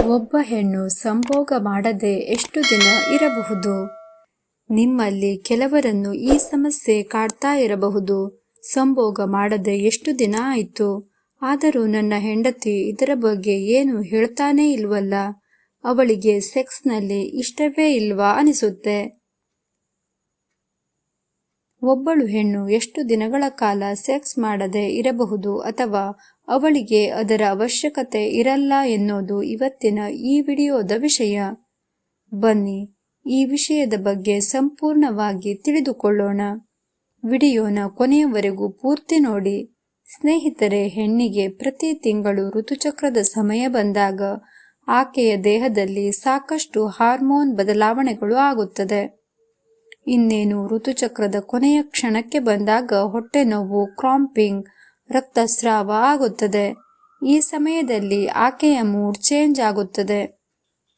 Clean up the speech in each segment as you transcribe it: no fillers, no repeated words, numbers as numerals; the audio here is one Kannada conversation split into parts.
ಒಬ್ಬ ಹೆಣ್ಣು ಸಂಭೋಗ ಮಾಡದೆ ಎಷ್ಟು ದಿನ ಇರಬಹುದು? ನಿಮ್ಮಲ್ಲಿ ಕೆಲವರನ್ನು ಈ ಸಮಸ್ಯೆ ಕಾಡ್ತಾ ಇರಬಹುದು. ಸಂಭೋಗ ಮಾಡದೆ ಎಷ್ಟು ದಿನ ಆಯ್ತು, ಆದರೂ ನನ್ನ ಹೆಂಡತಿ ಇದರ ಬಗ್ಗೆ ಏನು ಹೇಳ್ತಾನೇ ಇಲ್ವಲ್ಲ, ಅವಳಿಗೆ ಸೆಕ್ಸ್ನಲ್ಲಿ ಇಷ್ಟವೇ ಇಲ್ವಾ ಅನಿಸುತ್ತೆ. ಒಬ್ಬಳು ಹೆಣ್ಣು ಎಷ್ಟು ದಿನಗಳ ಕಾಲ ಸೆಕ್ಸ್ ಮಾಡದೆ ಇರಬಹುದು ಅಥವಾ ಅವಳಿಗೆ ಅದರ ಅವಶ್ಯಕತೆ ಇರಲ್ಲ ಎನ್ನುವುದು ಇವತ್ತಿನ ಈ ವಿಡಿಯೋದ ವಿಷಯ. ಬನ್ನಿ ಈ ವಿಷಯದ ಬಗ್ಗೆ ಸಂಪೂರ್ಣವಾಗಿ ತಿಳಿದುಕೊಳ್ಳೋಣ. ವಿಡಿಯೋನ ಕೊನೆಯವರೆಗೂ ಪೂರ್ತಿ ನೋಡಿ. ಸ್ನೇಹಿತರೆ, ಹೆಣ್ಣಿಗೆ ಪ್ರತಿ ತಿಂಗಳು ಋತುಚಕ್ರದ ಸಮಯ ಬಂದಾಗ ಆಕೆಯ ದೇಹದಲ್ಲಿ ಸಾಕಷ್ಟು ಹಾರ್ಮೋನ್ ಬದಲಾವಣೆಗಳು ಆಗುತ್ತದೆ. ಇನ್ನೇನು ಋತುಚಕ್ರದ ಕೊನೆಯ ಕ್ಷಣಕ್ಕೆ ಬಂದಾಗ ಹೊಟ್ಟೆ ನೋವು, ಕ್ರಾಂಪಿಂಗ್, ರಕ್ತಸ್ರಾವ ಆಗುತ್ತದೆ. ಈ ಸಮಯದಲ್ಲಿ ಆಕೆಯ ಮೂಡ್ ಚೇಂಜ್ ಆಗುತ್ತದೆ.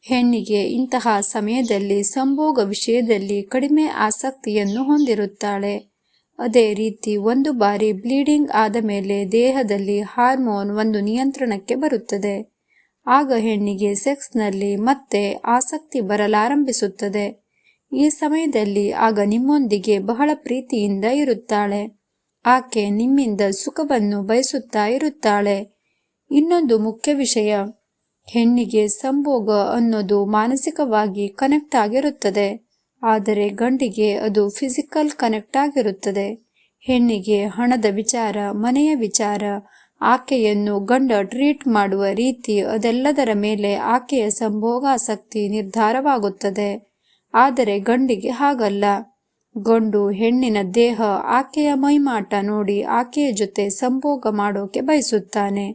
ಹೆಣ್ಣಿಗೆ ಇಂತಹ ಸಮಯದಲ್ಲಿ ಸಂಭೋಗ ವಿಷಯದಲ್ಲಿ ಕಡಿಮೆ ಆಸಕ್ತಿಯನ್ನು ಹೊಂದಿರುತ್ತಾಳೆ. ಅದೇ ರೀತಿ ಒಂದು ಬಾರಿ ಬ್ಲೀಡಿಂಗ್ ಆದ ಮೇಲೆ ದೇಹದಲ್ಲಿ ಹಾರ್ಮೋನ್ ಒಂದು ನಿಯಂತ್ರಣಕ್ಕೆ ಬರುತ್ತದೆ. ಆಗ ಹೆಣ್ಣಿಗೆ ಸೆಕ್ಸ್ನಲ್ಲಿ ಮತ್ತೆ ಆಸಕ್ತಿ ಬರಲಾರಂಭಿಸುತ್ತದೆ. ಈ ಸಮಯದಲ್ಲಿ ಆಗ ನಿಮ್ಮೊಂದಿಗೆ ಬಹಳ ಪ್ರೀತಿಯಿಂದ ಇರುತ್ತಾಳೆ. ಆಕೆ ನಿಮ್ಮಿಂದ ಸುಖವನ್ನು ಬಯಸುತ್ತಾ ಇರುತ್ತಾಳೆ. ಇನ್ನೊಂದು ಮುಖ್ಯ ವಿಷಯ, ಹೆಣ್ಣಿಗೆ ಸಂಭೋಗ ಅನ್ನೋದು ಮಾನಸಿಕವಾಗಿ ಕನೆಕ್ಟ್ ಆಗಿರುತ್ತದೆ, ಆದರೆ ಗಂಡಿಗೆ ಅದು ಫಿಸಿಕಲ್ ಕನೆಕ್ಟ್ ಆಗಿರುತ್ತದೆ. ಹೆಣ್ಣಿಗೆ ಹಣದ ವಿಚಾರ, ಮನೆಯ ವಿಚಾರ, ಆಕೆಯನ್ನು ಗಂಡ ಟ್ರೀಟ್ ಮಾಡುವ ರೀತಿ, ಅದೆಲ್ಲದರ ಮೇಲೆ ಆಕೆಯ ಸಂಭೋಗಾಸಕ್ತಿ ನಿರ್ಧಾರವಾಗುತ್ತದೆ. ಆದರೆ ಗಂಡಿಗೆ ಹಾಗಲ್ಲ. ಗಂಡು ಹೆಣ್ಣಿನ ದೇಹ, ಆಕೆಯ ಮೈಮಾಟ ನೋಡಿ ಆಕೆಯ ಜೊತೆ ಸಂಭೋಗ ಮಾಡೋಕೆ ಬಯಸುತ್ತಾನೆ.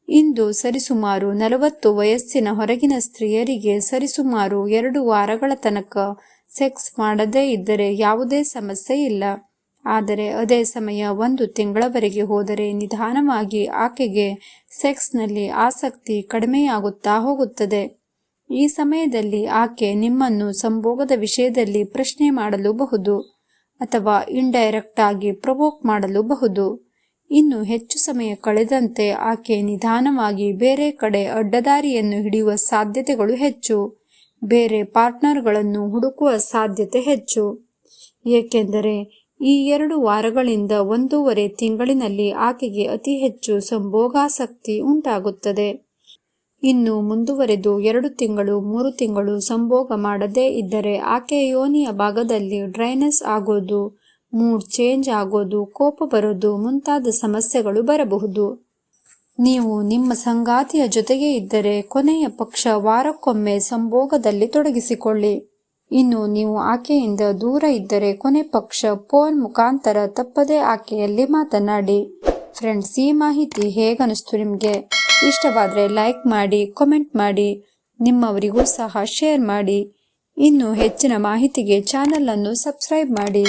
ಇಂದು ಸರಿಸುಮಾರು 40 ವಯಸ್ಸಿನ ಹೊರಗಿನ ಸ್ತ್ರೀಯರಿಗೆ ಸರಿಸುಮಾರು 2 ವಾರಗಳ ತನಕ ಸೆಕ್ಸ್ ಮಾಡದೇ ಇದ್ದರೆ ಯಾವುದೇ ಸಮಸ್ಯೆ ಇಲ್ಲ. ಆದರೆ ಅದೇ ಸಮಯ 1 ತಿಂಗಳವರೆಗೆ ಹೋದರೆ ನಿಧಾನವಾಗಿ ಆಕೆಗೆ ಸೆಕ್ಸ್ನಲ್ಲಿ ಆಸಕ್ತಿ ಕಡಿಮೆಯಾಗುತ್ತಾ ಹೋಗುತ್ತದೆ. ಈ ಸಮಯದಲ್ಲಿ ಆಕೆ ನಿಮ್ಮನ್ನು ಸಂಭೋಗದ ವಿಷಯದಲ್ಲಿ ಪ್ರಶ್ನೆ ಮಾಡಲೂಬಹುದು ಅಥವಾ ಇಂಡೈರೆಕ್ಟ್ ಆಗಿ ಪ್ರವೋಕ್ ಮಾಡಲೂಬಹುದು. ಇನ್ನು ಹೆಚ್ಚು ಸಮಯ ಕಳೆದಂತೆ ಆಕೆ ನಿಧಾನವಾಗಿ ಬೇರೆ ಕಡೆ ಅಡ್ಡದಾರಿಯನ್ನು ಹಿಡಿಯುವ ಸಾಧ್ಯತೆಗಳು ಹೆಚ್ಚು. ಬೇರೆ ಪಾರ್ಟ್ನರ್ಗಳನ್ನು ಹುಡುಕುವ ಸಾಧ್ಯತೆ ಹೆಚ್ಚು. ಏಕೆಂದರೆ ಈ 2 ವಾರಗಳಿಂದ 1.5 ತಿಂಗಳಿನಲ್ಲಿ ಆಕೆಗೆ ಅತಿ ಹೆಚ್ಚು ಸಂಭೋಗಾಸಕ್ತಿ ಉಂಟಾಗುತ್ತದೆ. ಇನ್ನು ಮುಂದುವರೆದು 2 ತಿಂಗಳು 3 ತಿಂಗಳು ಸಂಭೋಗ ಮಾಡದೇ ಇದ್ದರೆ ಆಕೆಯ ಯೋನಿಯ ಭಾಗದಲ್ಲಿ ಡ್ರೈನೆಸ್ ಆಗೋದು, ಮೂಡ್ ಚೇಂಜ್ ಆಗೋದು, ಕೋಪ ಬರೋದು ಮುಂತಾದ ಸಮಸ್ಯೆಗಳು ಬರಬಹುದು. ನೀವು ನಿಮ್ಮ ಸಂಗಾತಿಯ ಜೊತೆಗೆ ಇದ್ದರೆ ಕೊನೆಯ ಪಕ್ಷ ವಾರಕ್ಕೊಮ್ಮೆ ಸಂಭೋಗದಲ್ಲಿ ತೊಡಗಿಸಿಕೊಳ್ಳಿ. ಇನ್ನು ನೀವು ಆಕೆಯಿಂದ ದೂರ ಇದ್ದರೆ ಕೊನೆ ಪಕ್ಷ ಫೋನ್ ಮುಖಾಂತರ ತಪ್ಪದೇ ಆಕೆಯಲ್ಲಿ ಮಾತನಾಡಿ. ಫ್ರೆಂಡ್ಸ್, ಈ ಮಾಹಿತಿ ಹೇಗನಿಸ್ತು ನಿಮಗೆ? ಇಷ್ಟವಾದರೆ ಲೈಕ್ ಮಾಡಿ, ಕಾಮೆಂಟ್ ಮಾಡಿ, ನಿಮ್ಮವರಿಗೂ ಸಹ ಶೇರ್ ಮಾಡಿ. ಇನ್ನು ಹೆಚ್ಚಿನ ಮಾಹಿತಿಗೆ ಚಾನಲ್ ಅನ್ನು ಸಬ್ಸ್ಕ್ರೈಬ್ ಮಾಡಿ.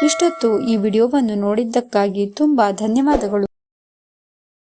ಇಷ್ಟೊತ್ತು ಈ ವಿಡಿಯೋವನ್ನು ನೋಡಿದ್ದಕ್ಕಾಗಿ ತುಂಬ ಧನ್ಯವಾದಗಳು.